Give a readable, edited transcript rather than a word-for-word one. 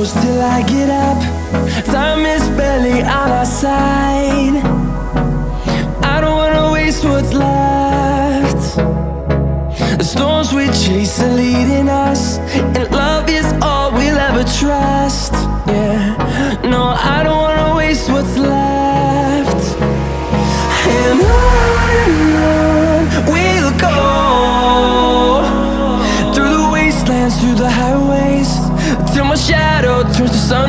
close till I get up. Time is barely on our side. I don't wanna waste what's left. The storms we chase are leading us, and love is all we'll ever trust. Yeah, no, I don't wanna waste what's left. And on we'll go, through the wastelands, through the highways, till my shadow turns to sun